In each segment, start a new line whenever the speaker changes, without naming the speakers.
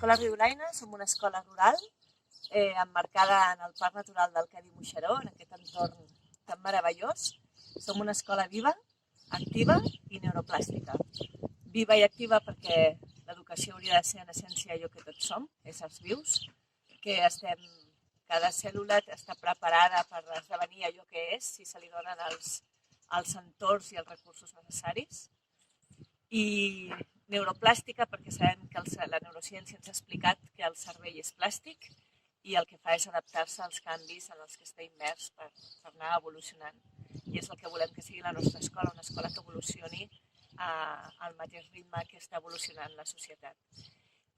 L'Escola Riolaina som una escola rural emmarcada en el Parc Natural del Cadí-Moixeró, en aquest entorn tan meravellós. Som una escola viva, activa i neuroplàstica. Viva i activa perquè l'educació hauria de ser en essència allò que tots som, éssers vius, que cada cèl·lula està preparada per esdevenir allò que és si se li donen els entorns i els recursos necessaris. I neuroplàstica perquè sabem que la neurociència ens ha explicat que el cervell és plàstic i el que fa és adaptar-se als canvis en els que està immers per anar evolucionant. I és el que volem que sigui la nostra escola, una escola que evolucioni al mateix ritme que està evolucionant la societat.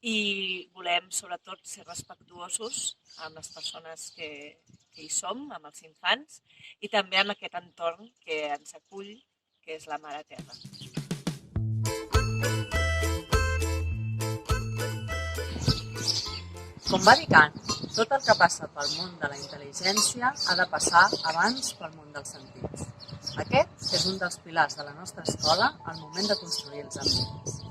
I volem, sobretot, ser respectuosos amb les persones que hi som, amb els infants, i també amb aquest entorn que ens acull, que és la Mare Terra. Com va dir Kant, tot el que passa pel món de la intel·ligència ha de passar abans pel món dels sentits. Aquest és un dels pilars de la nostra escola al moment de construir els ambients.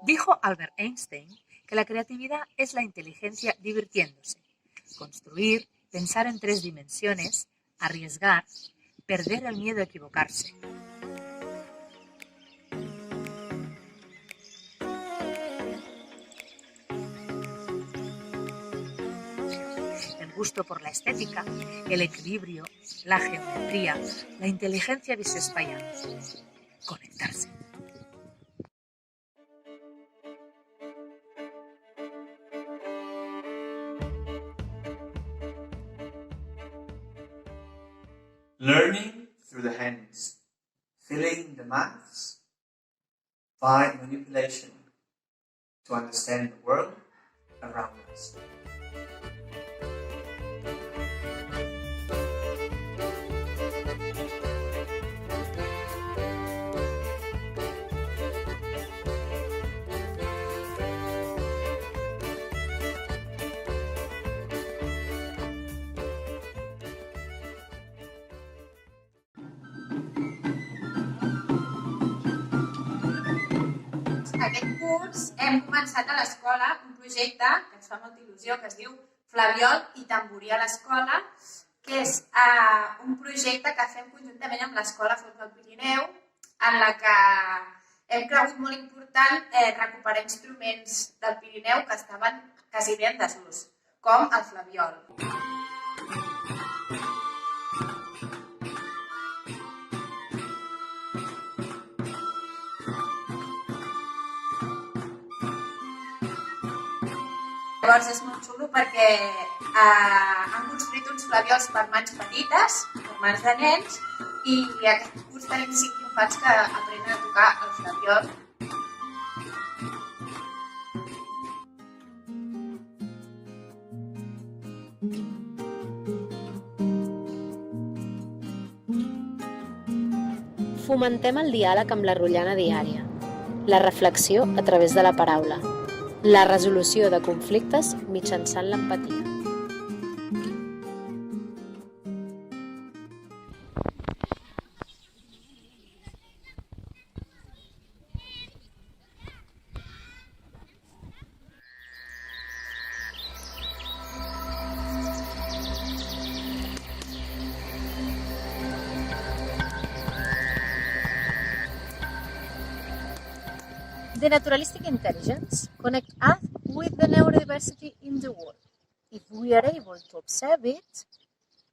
Dijo Albert Einstein que la creatividad es la inteligencia divirtiéndose. Construir, pensar en 3 dimensiones, arriesgar, perder el miedo a equivocarse. El gusto por la estética, el equilibrio, la geometría, la inteligencia visoespacial. Conectarse.
Learning through the hands, filling the maths by manipulation to understand the world around us.
Aquest curs hem començat a l'escola un projecte que ens fa molta il·lusió, que es diu Flabiol i Tamborí a l'escola, que és un projecte que fem conjuntament amb l'Escola Folk del Pirineu, en la que hem cregut molt important recuperar instruments del Pirineu que estaven quasi bé en desús, com el flabiol. Llavors és molt xulo perquè han construït uns flabiols per mans petites, per mans de nens, i aquest curs tenim 5 infants que aprenen a tocar el flabiol.
Fomentem el diàleg amb la rotllana diària, la reflexió a través de la paraula, la resolució de conflictes mitjançant l'empatia.
The naturalistic intelligence connects us with the neurodiversity in the world. If we are able to observe it,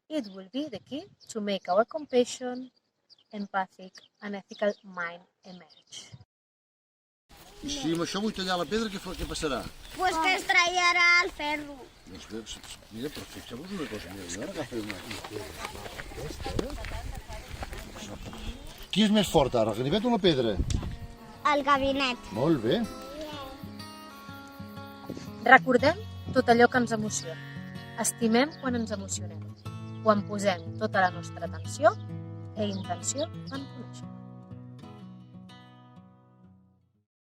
it will be the key to make our compassion, empathic and ethical mind emerge.
I si amb això vull tallar la pedra, què passarà?
Pues que es tallarà el ferro.
Doncs bé, mira, però fixeu-vos una cosa, mira, jo ara agafo una... Qui és més fort ara, el ganivet o la pedra?
El gabinet.
Molt bé.
Recordem tot allò que ens emociona. Estimem quan ens emocionem, quan posem tota la nostra atenció i intenció en conèixer.